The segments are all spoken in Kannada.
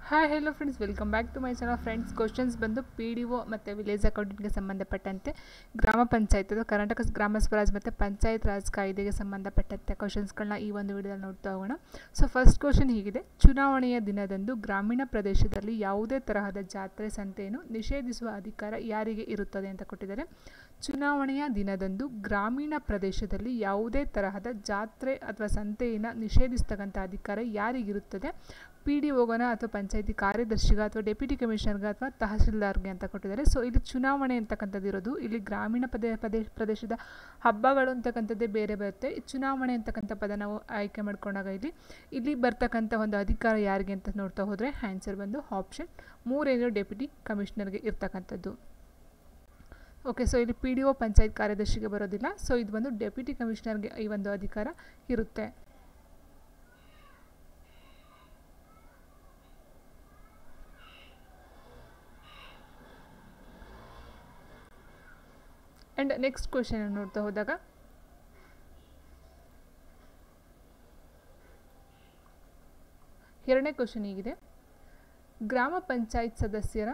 Hi hello friends, welcome back to my channel. Friends, questions ಬಂದು PDO ಮತ್ತು ವಿಲೇಜ್ ಅಕೌಂಟೆಂಟ್ಗೆ ಸಂಬಂಧಪಟ್ಟಂತೆ ಗ್ರಾಮ ಪಂಚಾಯತ್ ಅದು ಕರ್ನಾಟಕ ಗ್ರಾಮ ಸ್ವರಾಜ್ ಮತ್ತು ಪಂಚಾಯತ್ ರಾಜ್ ಕಾಯ್ದೆಗೆ ಸಂಬಂಧಪಟ್ಟಂತೆ ಕ್ವಶನ್ಸ್ಗಳನ್ನ ಈ ಒಂದು ವಿಡಿಯೋದಲ್ಲಿ ನೋಡ್ತಾ ಹೋಗೋಣ. ಸೊ ಫಸ್ಟ್ ಕ್ವಶನ್ ಹೀಗಿದೆ: ಚುನಾವಣೆಯ ದಿನದಂದು ಗ್ರಾಮೀಣ ಪ್ರದೇಶದಲ್ಲಿ ಯಾವುದೇ ತರಹದ ಜಾತ್ರೆ ಸಂತೆಯನ್ನು ನಿಷೇಧಿಸುವ ಅಧಿಕಾರ ಯಾರಿಗೆ ಇರುತ್ತದೆ ಅಂತ ಕೊಟ್ಟಿದ್ದಾರೆ. ಚುನಾವಣೆಯ ದಿನದಂದು ಗ್ರಾಮೀಣ ಪ್ರದೇಶದಲ್ಲಿ ಯಾವುದೇ ತರಹದ ಜಾತ್ರೆ ಅಥವಾ ಸಂತೆಯನ್ನು ನಿಷೇಧಿಸ್ತಕ್ಕಂಥ ಅಧಿಕಾರ ಯಾರಿಗಿರುತ್ತದೆ? PDOಗನ ಅಥವಾ ಪಂಚಾಯತಿ ಕಾರ್ಯದರ್ಶಿಗ ಅಥವಾ ಡೆಪ್ಯೂಟಿ ಕಮಿಷನರ್ಗೆ ಅಥವಾ ತಹಸೀಲ್ದಾರ್ಗೆ ಅಂತ ಕೊಟ್ಟಿದ್ದಾರೆ. ಸೊ ಇಲ್ಲಿ ಚುನಾವಣೆ ಅಂತಕ್ಕಂಥದ್ದು ಇರೋದು, ಇಲ್ಲಿ ಗ್ರಾಮೀಣ ಪ್ರದೇಶದ ಹಬ್ಬಗಳು ಅಂತಕ್ಕಂಥದ್ದೇ ಬೇರೆ ಬರುತ್ತೆ. ಚುನಾವಣೆ ಅಂತಕ್ಕಂಥ ಪದ ನಾವು ಆಯ್ಕೆ ಮಾಡ್ಕೊಂಡಾಗ ಇಲ್ಲಿ ಬರ್ತಕ್ಕಂಥ ಒಂದು ಅಧಿಕಾರ ಯಾರಿಗೆ ಅಂತ ನೋಡ್ತಾ ಹೋದರೆ ಆನ್ಸರ್ ಬಂದು ಆಪ್ಷನ್ 3 ಡೆಪ್ಯೂಟಿ ಕಮಿಷನರ್ಗೆ ಇರ್ತಕ್ಕಂಥದ್ದು. ಓಕೆ, ಸೊ ಇಲ್ಲಿ PDO ಪಂಚಾಯತ್ ಕಾರ್ಯದರ್ಶಿಗೆ ಬರೋದಿಲ್ಲ. ಸೊ ಇದು ಬಂದು ಡೆಪ್ಯೂಟಿ ಕಮಿಷನರ್ಗೆ ಈ ಒಂದು ಅಧಿಕಾರ ಇರುತ್ತೆ. ಆ್ಯಂಡ್ ನೆಕ್ಸ್ಟ್ ಕ್ವೆಶನ್ ನೋಡ್ತಾ ಹೋದಾಗ ಎರಡನೇ ಕ್ವೆಶನ್ ಹೀಗಿದೆ: ಗ್ರಾಮ ಪಂಚಾಯತ್ ಸದಸ್ಯರ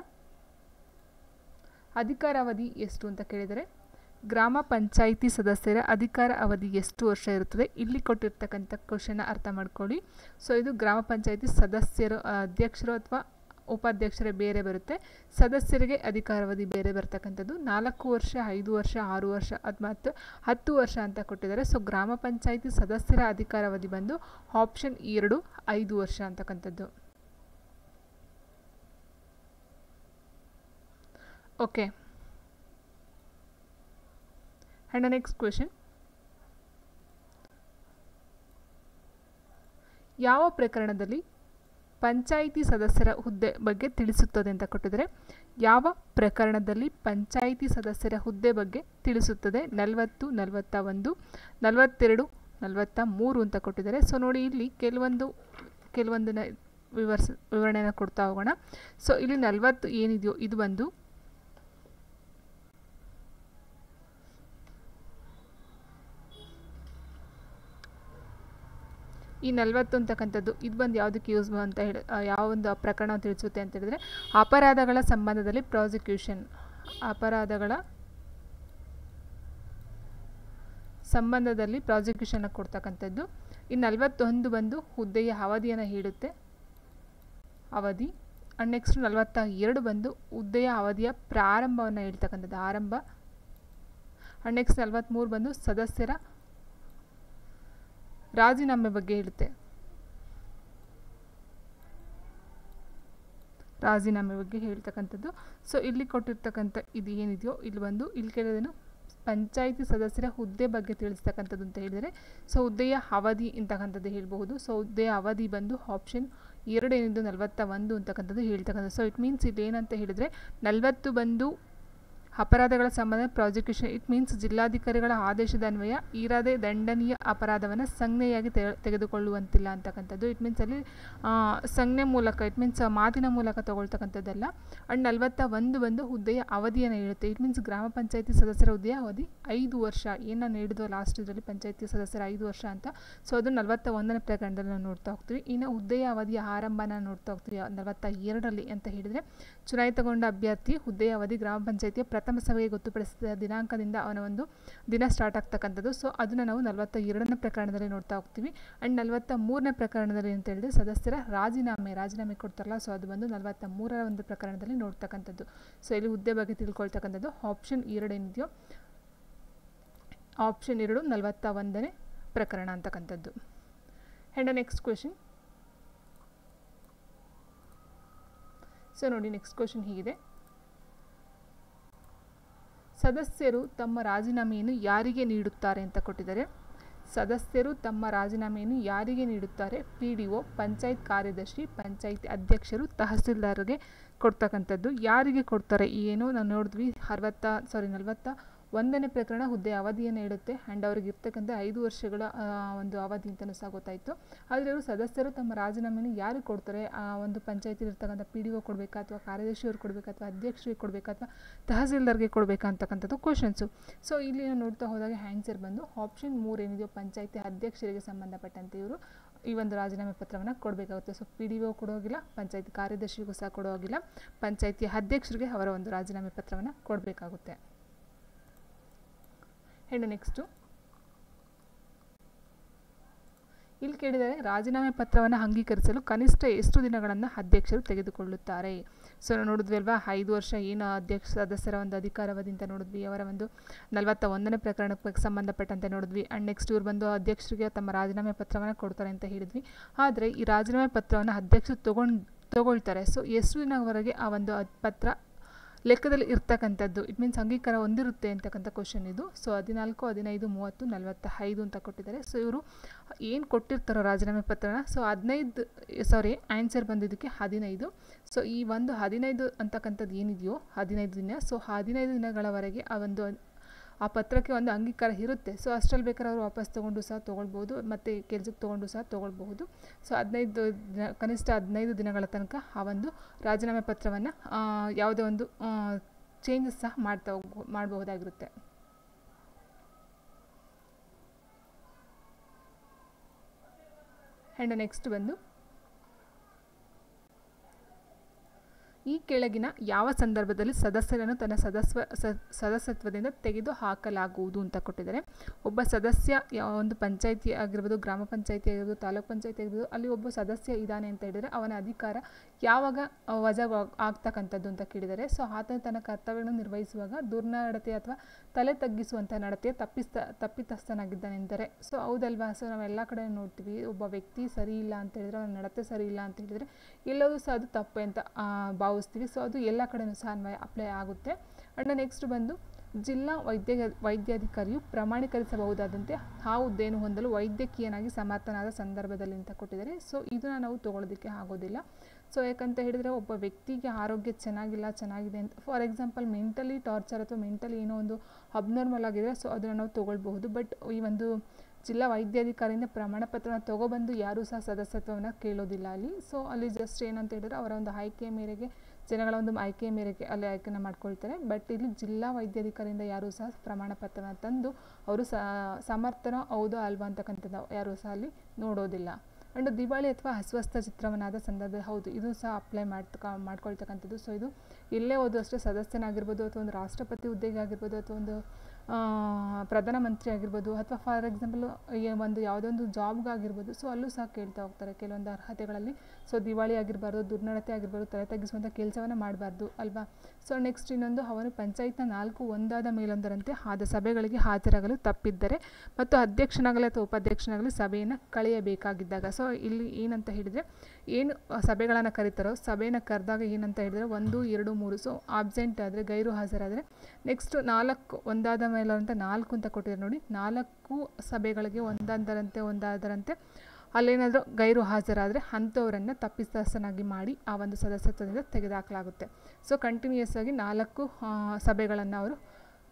ಅಧಿಕಾರ ಅವಧಿ ಎಷ್ಟು ಅಂತ ಕೇಳಿದರೆ, ಗ್ರಾಮ ಪಂಚಾಯಿತಿ ಸದಸ್ಯರ ಅಧಿಕಾರ ಅವಧಿ ಎಷ್ಟು ವರ್ಷ ಇರುತ್ತದೆ? ಇಲ್ಲಿ ಕೊಟ್ಟಿರ್ತಕ್ಕಂಥ ಕ್ವೆಶನ್ನ ಅರ್ಥ ಮಾಡ್ಕೊಳ್ಳಿ. ಸೊ ಇದು ಗ್ರಾಮ ಪಂಚಾಯಿತಿ ಸದಸ್ಯರು, ಅಧ್ಯಕ್ಷರು ಅಥವಾ ಉಪಾಧ್ಯಕ್ಷರೇ ಬೇರೆ ಬರುತ್ತೆ. ಸದಸ್ಯರಿಗೆ ಅಧಿಕಾರಾವಧಿ ಬೇರೆ ಬರ್ತಕ್ಕಂಥದ್ದು 4 ವರ್ಷ, 5 ವರ್ಷ, 6 ವರ್ಷ ಮತ್ತು 10 ವರ್ಷ ಅಂತ ಕೊಟ್ಟಿದ್ದಾರೆ. ಸೊ ಗ್ರಾಮ ಪಂಚಾಯಿತಿ ಸದಸ್ಯರ ಅಧಿಕಾರಾವಧಿ ಬಂದು ಆಪ್ಷನ್ 2 5 ವರ್ಷ ಅಂತಕ್ಕಂಥದ್ದು. ಓಕೆ, ಆ್ಯಂಡ್ ನೆಕ್ಸ್ಟ್ ಕ್ವೆಶನ್: ಯಾವ ಪ್ರಕರಣದಲ್ಲಿ ಪಂಚಾಯಿತಿ ಸದಸ್ಯರ ಹುದ್ದೆ ಬಗ್ಗೆ ತಿಳಿಸುತ್ತದೆ ಅಂತ ಕೊಟ್ಟಿದ್ದಾರೆ. ಯಾವ ಪ್ರಕರಣದಲ್ಲಿ ಪಂಚಾಯಿತಿ ಸದಸ್ಯರ ಹುದ್ದೆ ಬಗ್ಗೆ ತಿಳಿಸುತ್ತದೆ? 40, 41, 42, 43 ಅಂತ ಕೊಟ್ಟಿದ್ದಾರೆ. ಸೊ ನೋಡಿ, ಇಲ್ಲಿ ಕೆಲವೊಂದನ್ನ ವಿವರಣೆಯನ್ನು ಕೊಡ್ತಾ ಹೋಗೋಣ. ಸೊ ಇಲ್ಲಿ 40 ಏನಿದೆಯೋ ಇದು ಬಂದು ಈ 40 ಅಂತಕ್ಕಂಥದ್ದು ಇದು ಬಂದು ಯಾವುದಕ್ಕೆ ಯೂಸ್ ಅಂತ ಹೇಳಿ ಯಾವ ಒಂದು ಪ್ರಕರಣ ತಿಳಿಸುತ್ತೆ ಅಂತ ಹೇಳಿದ್ರೆ, ಅಪರಾಧಗಳ ಸಂಬಂಧದಲ್ಲಿ ಪ್ರಾಸಿಕ್ಯೂಷನ್, ಅಪರಾಧಗಳ ಸಂಬಂಧದಲ್ಲಿ ಪ್ರಾಸಿಕ್ಯೂಷನ್ ಕೊಡ್ತಕ್ಕಂಥದ್ದು. ಈ 41 ಬಂದು ಹುದ್ದೆಯ ಅವಧಿಯನ್ನು ಹೇಳುತ್ತೆ, ಅವಧಿ. ಆ್ಯಂಡ್ ನೆಕ್ಸ್ಟ್ 42 ಬಂದು ಹುದ್ದೆಯ ಅವಧಿಯ ಪ್ರಾರಂಭವನ್ನು ಹೇಳ್ತಕ್ಕಂಥದ್ದು, ಆರಂಭ. ಆ್ಯಂಡ್ ನೆಕ್ಸ್ಟ್ 43 ಬಂದು ಸದಸ್ಯರ ರಾಜೀನಾಮೆ ಬಗ್ಗೆ ಹೇಳುತ್ತೆ, ರಾಜೀನಾಮೆ ಬಗ್ಗೆ ಹೇಳ್ತಕ್ಕಂಥದ್ದು. ಸೊ ಇಲ್ಲಿ ಕೊಟ್ಟಿರ್ತಕ್ಕಂಥ ಇದು ಏನಿದೆಯೋ ಇಲ್ಲಿ ಕೇಳೋದೇನು ಪಂಚಾಯಿತಿ ಸದಸ್ಯರ ಹುದ್ದೆ ಬಗ್ಗೆ ತಿಳಿಸ್ತಕ್ಕಂಥದ್ದು ಅಂತ ಹೇಳಿದರೆ, ಸೊ ಹುದ್ದೆಯ ಅವಧಿ ಅಂತಕ್ಕಂಥದ್ದು ಹೇಳ್ಬಹುದು. ಸೊ ಹುದ್ದೆಯ ಅವಧಿ ಬಂದು ಆಪ್ಷನ್ 2 ಏನಿದ್ದು 41 ಅಂತಕ್ಕಂಥದ್ದು ಹೇಳ್ತಕ್ಕಂಥದ್ದು. ಸೊ ಇಟ್ ಮೀನ್ಸ್ ಇಲ್ಲಿ ಏನಂತ ಹೇಳಿದರೆ 40 ಬಂದು ಅಪರಾಧಗಳ ಸಂಬಂಧ ಪ್ರಾಸಿಕ್ಯೂಷನ್. ಇಟ್ ಮೀನ್ಸ್ ಜಿಲ್ಲಾಧಿಕಾರಿಗಳ ಆದೇಶದ ಅನ್ವಯ ಇರದೆ ದಂಡನೀಯ ಅಪರಾಧವನ್ನು ಸಂಜ್ಞೆಯಾಗಿ ತೆಗೆದುಕೊಳ್ಳುವಂತಿಲ್ಲ ಅಂತಕ್ಕಂಥದ್ದು. ಇಟ್ ಮೀನ್ಸ್ ಅಲ್ಲಿ ಸಂಜ್ಞೆ ಮೂಲಕ, ಇಟ್ ಮೀನ್ಸ್ ಮಾತಿನ ಮೂಲಕ ತಗೊಳ್ತಕ್ಕಂಥದ್ದಲ್ಲ. ಆ್ಯಂಡ್ 41 ಬಂದು ಹುದ್ದೆಯ ಅವಧಿಯನ್ನು ಹೇಳುತ್ತೆ. ಇಟ್ ಮೀನ್ಸ್ ಗ್ರಾಮ ಪಂಚಾಯಿತಿ ಸದಸ್ಯರ ಹುದ್ದೆಯ ಅವಧಿ 5 ವರ್ಷ. ಏನು ನೀಡಿದ್ವು ಲಾಸ್ಟ್ ಇದರಲ್ಲಿ ಪಂಚಾಯಿತಿ ಸದಸ್ಯರ 5 ವರ್ಷ ಅಂತ. ಸೊ ಅದು 41ನೇ ಪ್ರಕರಣದಲ್ಲಿ ನಾವು ನೋಡ್ತಾ ಹೋಗ್ತೀವಿ. ಇನ್ನು ಹುದ್ದೆಯ ಅವಧಿಯ ಆರಂಭನ ನೋಡ್ತಾ ಹೋಗ್ತೀವಿ 42ರಲ್ಲಿ ಅಂತ ಹೇಳಿದರೆ, ಚುನಾಯಿತಗೊಂಡ ಅಭ್ಯರ್ಥಿ ಹುದ್ದೆಯ ಅವಧಿ ಗ್ರಾಮ ಪಂಚಾಯಿತಿಯ ಪ್ರಥಮ ಸಭೆಗೆ ಗೊತ್ತುಪಡಿಸಿದ ದಿನಾಂಕದಿಂದ ಅವನ ಒಂದು ದಿನ ಸ್ಟಾರ್ಟ್ ಆಗ್ತಕ್ಕಂಥದ್ದು. ಸೊ ಅದನ್ನು ನಾವು 42ನೇ ಪ್ರಕರಣದಲ್ಲಿ ನೋಡ್ತಾ ಹೋಗ್ತೀವಿ. ಆ್ಯಂಡ್ 43ನೇ ಪ್ರಕರಣದಲ್ಲಿ ಅಂತ ಹೇಳಿದ್ರೆ ಸದಸ್ಯರ ರಾಜೀನಾಮೆ ಕೊಡ್ತಾರಲ್ಲ, ಸೊ ಅದು ಬಂದು 43ರ ಒಂದು ಪ್ರಕರಣದಲ್ಲಿ ನೋಡ್ತಕ್ಕಂಥದ್ದು. ಸೊ ಇಲ್ಲಿ ಹುದ್ದೆ ಬಗ್ಗೆ ತಿಳ್ಕೊಳ್ತಕ್ಕಂಥದ್ದು ಆಪ್ಷನ್ 2 ಏನಿದೆಯೋ, ಆಪ್ಷನ್ 2 41ನೇ ಪ್ರಕರಣ ಅಂತಕ್ಕಂಥದ್ದು. And next question. ಸೊ ನೋಡಿ, ನೆಕ್ಸ್ಟ್ ಕ್ವೆಶನ್ ಹೀಗಿದೆ: ಸದಸ್ಯರು ತಮ್ಮ ರಾಜೀನಾಮೆಯನ್ನು ಯಾರಿಗೆ ನೀಡುತ್ತಾರೆ ಅಂತ ಕೊಟ್ಟಿದ್ದಾರೆ. ಸದಸ್ಯರು ತಮ್ಮ ರಾಜೀನಾಮೆಯನ್ನು ಯಾರಿಗೆ ನೀಡುತ್ತಾರೆ? PDO, ಪಂಚಾಯತ್ ಕಾರ್ಯದರ್ಶಿ, ಪಂಚಾಯತಿ ಅಧ್ಯಕ್ಷರು, ತಹಸೀಲ್ದಾರ್ಗೆ ಕೊಡ್ತಕ್ಕಂಥದ್ದು. ಯಾರಿಗೆ ಕೊಡ್ತಾರೆ? ಏನು ನಾವು ನೋಡಿದ್ವಿ 41ನೇ ಪ್ರಕರಣ ಹುದ್ದೆ ಅವಧಿಯನ್ನು ಹೇಳುತ್ತೆ. ಆ್ಯಂಡ್ ಅವ್ರಿಗೆ ಇರ್ತಕ್ಕಂಥ 5 ವರ್ಷಗಳ ಒಂದು ಅವಧಿ ಅಂತಲೂ ಸಹ ಗೊತ್ತಾಯಿತು. ಆದರೆ ಅವರು ಸದಸ್ಯರು ತಮ್ಮ ರಾಜೀನಾಮೆಯನ್ನು ಯಾರಿಗೆ ಕೊಡ್ತಾರೆ? ಒಂದು ಪಂಚಾಯತಿಲಿ ಇರ್ತಕ್ಕಂಥ PDO ಕೊಡಬೇಕಾ, ಅಥವಾ ಕಾರ್ಯದರ್ಶಿಯವ್ರು ಕೊಡಬೇಕಾ, ಅಥವಾ ಅಧ್ಯಕ್ಷರಿಗೆ ಕೊಡಬೇಕಾ, ಅಥವಾ ತಹಸೀಲ್ದಾರ್ಗೆ ಕೊಡಬೇಕಾ ಅಂತಕ್ಕಂಥದ್ದು ಕ್ವಶನ್ಸು. ಸೊ ಇಲ್ಲಿ ನಾವು ನೋಡ್ತಾ ಹೋದಾಗ ಆನ್ಸರ್ ಬಂದು ಆಪ್ಷನ್ 3 ಏನಿದೆಯೋ ಪಂಚಾಯತಿ ಅಧ್ಯಕ್ಷರಿಗೆ ಸಂಬಂಧಪಟ್ಟಂತೆ ಇವರು ಈ ಒಂದು ರಾಜೀನಾಮೆ ಪತ್ರವನ್ನು ಕೊಡಬೇಕಾಗುತ್ತೆ. ಸೊ PDO ಕೊಡೋಗಿಲ್ಲ, ಪಂಚಾಯತಿ ಕಾರ್ಯದರ್ಶಿಗೂ ಸಹ ಕೊಡೋಗಿಲ್ಲ, ಪಂಚಾಯತಿ ಅಧ್ಯಕ್ಷರಿಗೆ ಅವರ ಒಂದು ರಾಜೀನಾಮೆ ಪತ್ರವನ್ನು ಕೊಡಬೇಕಾಗುತ್ತೆ. ಹೆಣ್ಣು ನೆಕ್ಸ್ಟು ಇಲ್ಲಿ ಕೇಳಿದರೆ ರಾಜೀನಾಮೆ ಪತ್ರವನ್ನು ಅಂಗೀಕರಿಸಲು ಕನಿಷ್ಠ ಎಷ್ಟು ದಿನಗಳನ್ನು ಅಧ್ಯಕ್ಷರು ತೆಗೆದುಕೊಳ್ಳುತ್ತಾರೆ. ಸೊ ನಾವು ನೋಡಿದ್ವಿ ಅಲ್ವಾ, 5 ವರ್ಷ ಏನು ಸದಸ್ಯರ ಒಂದು ಅಧಿಕಾರಾವಧಿ ಅಂತ ನೋಡಿದ್ವಿ, ಅವರ ಒಂದು 41ನೇ ಪ್ರಕರಣಕ್ಕೆ ಸಂಬಂಧಪಟ್ಟಂತೆ ನೋಡಿದ್ವಿ. ಆ್ಯಂಡ್ ನೆಕ್ಸ್ಟ್ ಇವ್ರು ಬಂದು ಅಧ್ಯಕ್ಷರಿಗೆ ತಮ್ಮ ರಾಜೀನಾಮೆ ಪತ್ರವನ್ನು ಕೊಡ್ತಾರೆ ಅಂತ ಹೇಳಿದ್ವಿ. ಆದರೆ ಈ ರಾಜೀನಾಮೆ ಪತ್ರವನ್ನು ಅಧ್ಯಕ್ಷರು ತಗೊಳ್ತಾರೆ. ಸೊ ಎಷ್ಟು ದಿನವರೆಗೆ ಆ ಒಂದು ಪತ್ರ ಲೆಕ್ಕದಲ್ಲಿ ಇರ್ತಕ್ಕಂಥದ್ದು, ಇಟ್ ಮೀನ್ಸ್ ಅಂಗೀಕಾರ ಹೊಂದಿರುತ್ತೆ ಅಂತಕ್ಕಂಥ ಕ್ವಶನ್ ಇದು. ಸೊ 14, 15, 30, 45 ಅಂತ ಕೊಟ್ಟಿದ್ದಾರೆ. ಸೊ ಇವರು ಏನು ಕೊಟ್ಟಿರ್ತಾರೋ ರಾಜೀನಾಮೆ ಪತ್ರನ, ಸೊ ಆನ್ಸರ್ ಬಂದಿದ್ದಕ್ಕೆ 15. ಸೊ ಈ ಒಂದು 15 ಅಂತಕ್ಕಂಥದ್ದು ಏನಿದೆಯೋ 15 ದಿನ, ಸೊ 15 ದಿನಗಳವರೆಗೆ ಆ ಪತ್ರಕ್ಕೆ ಒಂದು ಅಂಗೀಕಾರ ಇರುತ್ತೆ. ಸೊ ಅಷ್ಟರಲ್ಲಿ ಬೇಕಾದ್ರೆ ಅವರು ವಾಪಸ್ ತೊಗೊಂಡು ಸಹ ತೊಗೊಳ್ಬೋದು, ಮತ್ತು ಕೆಲಸಕ್ಕೆ ತೊಗೊಂಡು ಸಹ ತೊಗೊಳ್ಬಹುದು. ಸೊ ಕನಿಷ್ಠ 15 ದಿನಗಳ ತನಕ ಆ ಒಂದು ರಾಜೀನಾಮೆ ಪತ್ರವನ್ನು ಯಾವುದೇ ಒಂದು ಚೇಂಜಸ್ ಸಹ ಮಾಡಬಹುದಾಗಿರುತ್ತೆ. ಆ್ಯಂಡ್ ನೆಕ್ಸ್ಟ್ ಬಂದು ಈ ಕೆಳಗಿನ ಯಾವ ಸಂದರ್ಭದಲ್ಲಿ ಸದಸ್ಯರನ್ನು ತನ್ನ ಸದಸ್ಯತ್ವದಿಂದ ತೆಗೆದು ಹಾಕಲಾಗುವುದು ಅಂತ ಕೊಟ್ಟಿದ್ದಾರೆ. ಒಬ್ಬ ಸದಸ್ಯ ಒಂದು ಪಂಚಾಯಿತಿ ಆಗಿರ್ಬೋದು, ಗ್ರಾಮ ಪಂಚಾಯಿತಿ ಆಗಿರ್ಬೋದು, ತಾಲೂಕು ಪಂಚಾಯಿತಿ ಆಗಿರ್ಬೋದು, ಅಲ್ಲಿ ಒಬ್ಬ ಸದಸ್ಯ ಇದ್ದಾನೆ ಅಂತ ಹೇಳಿದರೆ ಅವನ ಅಧಿಕಾರ ಯಾವಾಗ ವಜಾ ಆಗ್ತಕ್ಕಂಥದ್ದು ಅಂತ ಕೇಳಿದ್ದಾರೆ. ಸೊ ಆತನ ತನ್ನ ಕರ್ತವ್ಯಗಳನ್ನು ನಿರ್ವಹಿಸುವಾಗ ದುರ್ನಡತೆ ಅಥವಾ ತಲೆ ತಗ್ಗಿಸುವಂಥ ನಡತೆ ತಪ್ಪಿತಸ್ಥನಾಗಿದ್ದಾನೆಂದರೆ. ಸೊ ಹೌದಲ್ವಾ, ಸೊ ನಾವೆಲ್ಲ ಕಡೆ ನೋಡ್ತೀವಿ, ಒಬ್ಬ ವ್ಯಕ್ತಿ ಸರಿ ಇಲ್ಲ ಅಂತ ಹೇಳಿದರೆ, ಅವನ ನಡತೆ ಸರಿ ಇಲ್ಲ ಅಂತ ಹೇಳಿದರೆ ಎಲ್ಲವೂ ಸಹ ಅದು ತಪ್ಪು ಅಂತ ಭಾವಿಸ್ತೀವಿ. ಸೊ ಅದು ಎಲ್ಲ ಕಡೆಯೂ ಸಹ ಅಪ್ಲೈ ಆಗುತ್ತೆ. ಆ್ಯಂಡ್ ನೆಕ್ಸ್ಟ್ ಬಂದು ಜಿಲ್ಲಾ ವೈದ್ಯಾಧಿಕಾರಿಯು ಪ್ರಮಾಣೀಕರಿಸಬಹುದಾದಂತೆ ಆ ಹುದ್ದೆಯನ್ನು ಹೊಂದಲು ವೈದ್ಯಕೀಯನಾಗಿ ಸಮರ್ಥನಾದ ಸಂದರ್ಭದಲ್ಲಿ ಅಂತ ಕೊಟ್ಟಿದ್ದಾರೆ. ಸೊ ಇದನ್ನು ನಾವು ತೊಗೊಳೋದಕ್ಕೆ ಆಗೋದಿಲ್ಲ. ಸೊ ಯಾಕಂತ ಹೇಳಿದರೆ ಒಬ್ಬ ವ್ಯಕ್ತಿಗೆ ಆರೋಗ್ಯ ಚೆನ್ನಾಗಿದೆ ಅಂತ, ಫಾರ್ ಎಕ್ಸಾಂಪಲ್ ಮೆಂಟಲಿ ಟಾರ್ಚರ್ ಅಥವಾ ಮೆಂಟಲಿ ಏನೋ ಒಂದು ಅಬ್ನಾರ್ಮಲ್ ಆಗಿದ್ರೆ, ಸೊ ಅದನ್ನು ನಾವು ತೊಗೊಳ್ಬಹುದು. ಬಟ್ ಈ ಒಂದು ಜಿಲ್ಲಾ ವೈದ್ಯಾಧಿಕಾರಿಯಿಂದ ಪ್ರಮಾಣ ಪತ್ರವನ್ನು ತೊಗೊಬಂದು ಯಾರೂ ಸಹ ಸದಸ್ಯತ್ವವನ್ನು ಕೇಳೋದಿಲ್ಲ ಅಲ್ಲಿ. ಸೊ ಅಲ್ಲಿ ಜಸ್ಟ್ ಏನಂತ ಹೇಳಿದ್ರೆ ಅವರ ಒಂದು ಆಯ್ಕೆಯ ಮೇರೆಗೆ, ಜನಗಳ ಒಂದು ಆಯ್ಕೆಯ ಮೇರೆಗೆ ಅಲ್ಲಿ ಆಯ್ಕೆನ ಮಾಡ್ಕೊಳ್ತಾರೆ. ಬಟ್ ಇಲ್ಲಿ ಜಿಲ್ಲಾ ವೈದ್ಯಾಧಿಕಾರಿಯಿಂದ ಯಾರೂ ಸಹ ಪ್ರಮಾಣ ಪತ್ರವನ್ನು ತಂದು ಅವರು ಸಮರ್ಥನ ಹೌದೋ ಅಲ್ವಾ ಅಂತಕ್ಕಂಥದ್ದು ಯಾರೂ ಸಹ ಅಲ್ಲಿ ನೋಡೋದಿಲ್ಲ. ಆ್ಯಂಡ್ ದಿವಾಳಿ ಅಥವಾ ಅಸ್ವಸ್ಥ ಚಿತ್ರವನ್ನಾದ ಸಂದರ್ಭದಲ್ಲಿ ಹೌದು, ಇದು ಸಹ ಅಪ್ಲೈ ಮಾಡ್ಕೊಳ್ತಕ್ಕಂಥದ್ದು. ಸೊ ಇದು ಎಲ್ಲೇ ಹೋದರೂ ಅಷ್ಟೇ, ಸದಸ್ಯನಾಗಿರ್ಬೋದು ಅಥವಾ ಒಂದು ರಾಷ್ಟ್ರಪತಿ ಹುದ್ದೆಗೆ ಆಗಿರ್ಬೋದು ಅಥವಾ ಒಂದು ಪ್ರಧಾನಮಂತ್ರಿ ಆಗಿರ್ಬೋದು ಅಥವಾ ಫಾರ್ ಎಕ್ಸಾಂಪಲ್ ಒಂದು ಯಾವುದೋ ಒಂದು ಜಾಬ್ಗಾಗಿರ್ಬೋದು. ಸೊ ಅಲ್ಲೂ ಸಹ ಕೇಳ್ತಾ ಹೋಗ್ತಾರೆ ಕೆಲವೊಂದು ಅರ್ಹತೆಗಳಲ್ಲಿ. ಸೊ ದಿವಾಳಿ ಆಗಿರಬಾರ್ದು, ದುರ್ನಡತೆ ಆಗಿರ್ಬೋದು, ತಲೆ ತಗ್ಗಿಸುವಂಥ ಕೆಲಸವನ್ನು ಮಾಡಬಾರ್ದು ಅಲ್ವಾ. ಸೊ ನೆಕ್ಸ್ಟ್ ಇನ್ನೊಂದು, ಅವನು ಪಂಚಾಯತ್ನ 4 ಒಂದಾದ ಮೇಲೊಂದರಂತೆ ಆದ ಸಭೆಗಳಿಗೆ ಹಾಜರಾಗಲು ತಪ್ಪಿದ್ದರೆ ಮತ್ತು ಅಧ್ಯಕ್ಷನಾಗಲಿ ಅಥವಾ ಉಪಾಧ್ಯಕ್ಷನಾಗಲಿ ಸಭೆಯನ್ನು ಕಳೆಯಬೇಕಾಗಿದ್ದಾಗ. ಸೊ ಇಲ್ಲಿ ಏನಂತ ಹೇಳಿದರೆ, ಏನು ಸಭೆಗಳನ್ನು ಕರೀತಾರೋ ಸಭೆಯನ್ನು ಕರೆದಾಗ ಏನಂತ ಹೇಳಿದರೆ 1, 2, 3. ಸೊ ಆಬ್ಸೆಂಟ್ ಆದರೆ, ಗೈರು ಹಾಜರಾದರೆ. ನೆಕ್ಸ್ಟ್ 4 ಒಂದಾದ ಮೇಲೆ ಅಂತ 4 ಅಂತ ಕೊಟ್ಟಿದ್ದಾರೆ ನೋಡಿ. 4 ಸಭೆಗಳಿಗೆ ಒಂದಾದರಂತೆ ಅಲ್ಲೇನಾದರೂ ಗೈರು ಹಾಜರಾದರೆ ಅಂಥವರನ್ನು ತಪ್ಪಿತಸ್ಥನಾಗಿ ಮಾಡಿ ಆ ಒಂದು ಸದಸ್ಯತ್ವದಿಂದ ತೆಗೆದುಹಾಕಲಾಗುತ್ತೆ. ಸೊ ಕಂಟಿನ್ಯೂಯಸ್ ಆಗಿ 4 ಸಭೆಗಳನ್ನು ಅವರು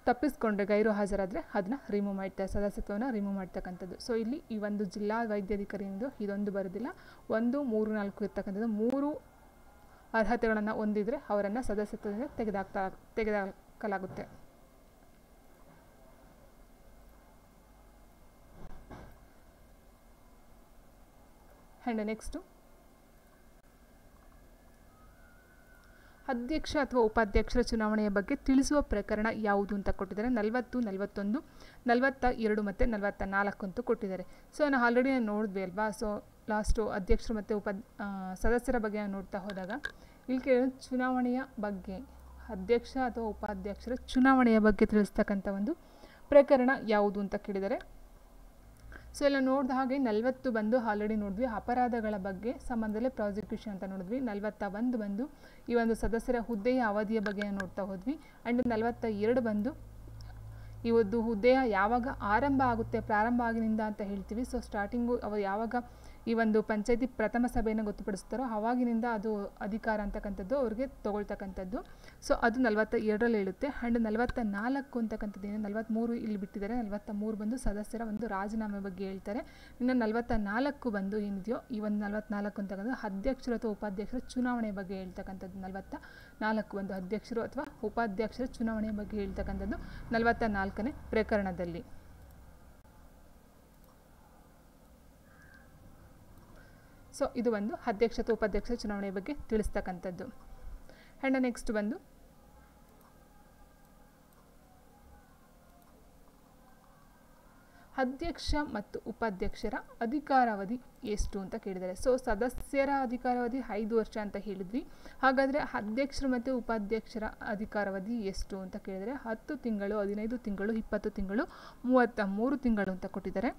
ತಪ್ಪಿಸ್ಕೊಂಡ್ರೆ, ಗೈರು ಹಾಜರಾದರೆ ಅದನ್ನು ರಿಮೂವ್ ಮಾಡ್ತಾರೆ, ಸದಸ್ಯತ್ವವನ್ನು ರಿಮೂವ್ ಮಾಡ್ತಕ್ಕಂಥದ್ದು. ಸೊ ಇಲ್ಲಿ ಈ ಒಂದು ಜಿಲ್ಲಾ ವೈದ್ಯಾಧಿಕಾರಿಯಿಂದ ಇದೊಂದು ಬರೋದಿಲ್ಲ. 1, 3, 4 ಇರ್ತಕ್ಕಂಥದ್ದು 3 ಅರ್ಹತೆಗಳನ್ನು ಹೊಂದಿದರೆ ಅವರನ್ನು ಸದಸ್ಯತ್ವದಿಂದ ತೆಗೆದುಹಾಕಲಾಗುತ್ತೆ. ಆ್ಯಂಡ್ ನೆಕ್ಸ್ಟು ಅಧ್ಯಕ್ಷ ಅಥವಾ ಉಪಾಧ್ಯಕ್ಷರ ಚುನಾವಣೆಯ ಬಗ್ಗೆ ತಿಳಿಸುವ ಪ್ರಕರಣ ಯಾವುದು ಅಂತ ಕೊಟ್ಟಿದ್ದಾರೆ. 40, 41, 42 ಮತ್ತು 44 ಅಂತೂ ಕೊಟ್ಟಿದ್ದಾರೆ. ಸೊ ನಾವು ಆಲ್ರೆಡಿ ನೋಡಿದ್ವಿ ಅಲ್ವಾ. ಸೊ ಲಾಸ್ಟು ಅಧ್ಯಕ್ಷರು ಮತ್ತು ಸದಸ್ಯರ ಬಗ್ಗೆ ನೋಡ್ತಾ ಹೋದಾಗ ಇಲ್ಲಿ ಕೇಳಿದ ಚುನಾವಣೆಯ ಬಗ್ಗೆ, ಅಧ್ಯಕ್ಷ ಅಥವಾ ಉಪಾಧ್ಯಕ್ಷರ ಚುನಾವಣೆಯ ಬಗ್ಗೆ ತಿಳಿಸ್ತಕ್ಕಂಥ ಒಂದು ಪ್ರಕರಣ ಯಾವುದು ಅಂತ ಕೇಳಿದರೆ. ಸೊ ಎಲ್ಲ ನೋಡಿದ ಹಾಗೆ 40 ಬಂದು ಆಲ್ರೆಡಿ ನೋಡಿದ್ವಿ, ಅಪರಾಧಗಳ ಬಗ್ಗೆ ಸಂಬಂಧದಲ್ಲಿ ಪ್ರಾಸಿಕ್ಯೂಷನ್ ಅಂತ ನೋಡಿದ್ವಿ. 41 ಬಂದು ಈ ಒಂದು ಸದಸ್ಯರ ಹುದ್ದೆಯ ಅವಧಿಯ ಬಗ್ಗೆ ನೋಡ್ತಾ ಹೋದ್ವಿ. ಆ್ಯಂಡ್ 42 ಬಂದು ಈ ಒಂದು ಹುದ್ದೆಯ ಯಾವಾಗ ಪ್ರಾರಂಭ ಆಗಿನಿಂದ ಅಂತ ಹೇಳ್ತೀವಿ. ಸೊ ಸ್ಟಾರ್ಟಿಂಗು ಅವರು ಯಾವಾಗ ಈ ಒಂದು ಪಂಚಾಯತಿ ಪ್ರಥಮ ಸಭೆಯನ್ನು ಗೊತ್ತುಪಡಿಸ್ತಾರೋ ಆವಾಗಿನಿಂದ ಅದು ಅಧಿಕಾರ ಅಂತಕ್ಕಂಥದ್ದು ಅವ್ರಿಗೆ ತೊಗೊಳ್ತಕ್ಕಂಥದ್ದು. ಸೊ ಅದು 42ರಲ್ಲಿ ಹೇಳುತ್ತೆ. ಆ್ಯಂಡ್ 44 ಅಂತಕ್ಕಂಥದ್ದು ಏನು, 43 ಇಲ್ಲಿ ಬಿಟ್ಟಿದ್ದಾರೆ. 43 ಬಂದು ಸದಸ್ಯರ ಒಂದು ರಾಜೀನಾಮೆ ಬಗ್ಗೆ ಹೇಳ್ತಾರೆ. ಇನ್ನು 44 ಬಂದು ಏನಿದೆಯೋ ಈ ಒಂದು 44 ಅಂತಕ್ಕಂಥದ್ದು ಅಧ್ಯಕ್ಷರು ಅಥವಾ ಉಪಾಧ್ಯಕ್ಷರ ಚುನಾವಣೆ ಬಗ್ಗೆ ಹೇಳ್ತಕ್ಕಂಥದ್ದು. 44 ಒಂದು ಅಧ್ಯಕ್ಷರು ಅಥವಾ ಉಪಾಧ್ಯಕ್ಷರ ಚುನಾವಣೆಯ ಬಗ್ಗೆ ಹೇಳ್ತಕ್ಕಂಥದ್ದು 44ನೇ ಪ್ರಕರಣದಲ್ಲಿ. ಸೊ ಇದು ಒಂದು ಅಧ್ಯಕ್ಷ ಅಥವಾ ಉಪಾಧ್ಯಕ್ಷ ಚುನಾವಣೆ ಬಗ್ಗೆ ತಿಳಿಸ್ತಕ್ಕಂಥದ್ದು. ಆ್ಯಂಡ್ ನೆಕ್ಸ್ಟ್ ಬಂದು ಅಧ್ಯಕ್ಷ ಮತ್ತು ಉಪಾಧ್ಯಕ್ಷರ ಅಧಿಕಾರಾವಧಿ ಎಷ್ಟು ಅಂತ ಕೇಳಿದ್ದಾರೆ. ಸೊ ಸದಸ್ಯರ ಅಧಿಕಾರಾವಧಿ 5 ವರ್ಷ ಅಂತ ಹೇಳಿದ್ವಿ. ಹಾಗಾದರೆ ಅಧ್ಯಕ್ಷರು ಮತ್ತು ಉಪಾಧ್ಯಕ್ಷರ ಅಧಿಕಾರಾವಧಿ ಎಷ್ಟು ಅಂತ ಕೇಳಿದರೆ 10 ತಿಂಗಳು, 15 ತಿಂಗಳು, 20 ತಿಂಗಳು, 33 ತಿಂಗಳು ಅಂತ ಕೊಟ್ಟಿದ್ದಾರೆ.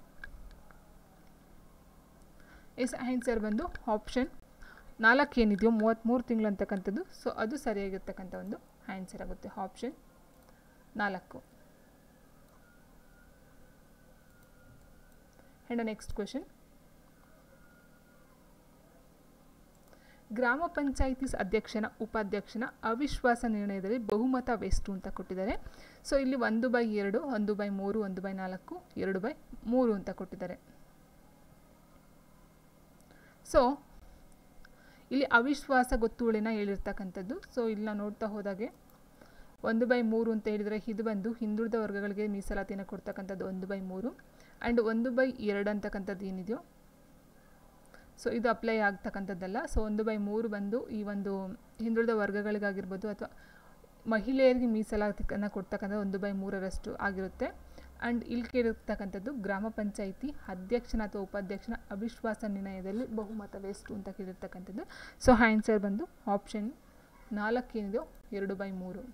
ಎಸ್ ಆನ್ಸರ್ ಬಂದು ಆಪ್ಷನ್ 4 ಏನಿದೆಯೋ 33 ತಿಂಗಳು ಅಂತಕ್ಕಂಥದ್ದು. ಸೊ ಅದು ಸರಿಯಾಗಿರ್ತಕ್ಕಂಥ ಒಂದು ಆನ್ಸರ್ ಆಗುತ್ತೆ, option 4. And the next question, ಗ್ರಾಮ ಪಂಚಾಯಿತಿ ಅಧ್ಯಕ್ಷನ ಉಪಾಧ್ಯಕ್ಷನ ಅವಿಶ್ವಾಸ ನಿರ್ಣಯದಲ್ಲಿ ಬಹುಮತವೆಷ್ಟು ಅಂತ ಕೊಟ್ಟಿದ್ದಾರೆ. ಸೊ ಇಲ್ಲಿ 1/2, 1/3, 1/4, 2/3 ಅಂತ ಕೊಟ್ಟಿದ್ದಾರೆ. ಸೊ ಇಲ್ಲಿ ಅವಿಶ್ವಾಸ ಗೊತ್ತುವಳಿನ ಹೇಳಿರ್ತಕ್ಕಂಥದ್ದು. ಸೊ ಇಲ್ಲಿ ನಾವು ನೋಡ್ತಾ ಹೋದಾಗೆ 1/3 ಅಂತ ಹೇಳಿದರೆ ಇದು ಬಂದು ಹಿಂದುಳಿದ ವರ್ಗಗಳಿಗೆ ಮೀಸಲಾತಿಯನ್ನು ಕೊಡ್ತಕ್ಕಂಥದ್ದು 1/3. ಆ್ಯಂಡ್ 1/2 ಅಂತಕ್ಕಂಥದ್ದು ಏನಿದೆಯೋ ಸೊ ಇದು ಅಪ್ಲೈ ಆಗ್ತಕ್ಕಂಥದ್ದಲ್ಲ. ಸೊ 1/3 ಬಂದು ಈ ಒಂದು ಹಿಂದುಳಿದ ವರ್ಗಗಳಿಗಾಗಿರ್ಬೋದು ಅಥವಾ ಮಹಿಳೆಯರಿಗೆ ಮೀಸಲಾತಿಯನ್ನು ಕೊಡ್ತಕ್ಕಂಥ 1/3 ಆಗಿರುತ್ತೆ. ಆ್ಯಂಡ್ ಇಲ್ಲಿ ಕೇಳಿರ್ತಕ್ಕಂಥದ್ದು ಗ್ರಾಮ ಪಂಚಾಯಿತಿ ಅಧ್ಯಕ್ಷನ ಅಥವಾ ಉಪಾಧ್ಯಕ್ಷನ ಅವಿಶ್ವಾಸ ನಿರ್ಣಯದಲ್ಲಿ ಬಹುಮತವೆಷ್ಟು ಅಂತ ಕೇಳಿರ್ತಕ್ಕಂಥದ್ದು. ಸೊ ಆನ್ಸರ್ ಬಂದು ಆಪ್ಷನ್ 4 ಏನಿದೆಯೋ 2/3.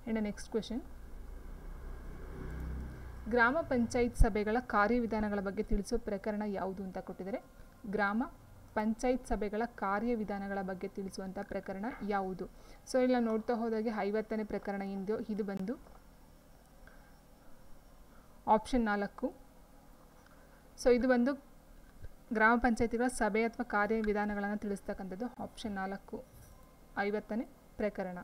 And the next question, ಗ್ರಾಮ ಪಂಚಾಯತ್ ಸಭೆಗಳ ಕಾರ್ಯವಿಧಾನಗಳ ಬಗ್ಗೆ ತಿಳಿಸೋ ಪ್ರಕರಣ ಯಾವುದು ಅಂತ ಕೊಟ್ಟಿದ್ದಾರೆ. ಗ್ರಾಮ ಪಂಚಾಯತ್ ಸಭೆಗಳ ಕಾರ್ಯವಿಧಾನಗಳ ಬಗ್ಗೆ ತಿಳಿಸುವಂಥ ಪ್ರಕರಣ ಯಾವುದು? ಸೊ ಇಲ್ಲ ನೋಡ್ತಾ ಹೋದಾಗೆ 50ನೇ ಪ್ರಕರಣ ಏನಿದೆಯೋ ಇದು ಬಂದು ಆಪ್ಷನ್ 4. ಸೊ ಇದು ಬಂದು ಗ್ರಾಮ ಪಂಚಾಯತಿಗಳ ಸಭೆ ಅಥವಾ ಕಾರ್ಯವಿಧಾನಗಳನ್ನು ತಿಳಿಸ್ತಕ್ಕಂಥದ್ದು ಆಪ್ಷನ್ 4, 50ನೇ ಪ್ರಕರಣ.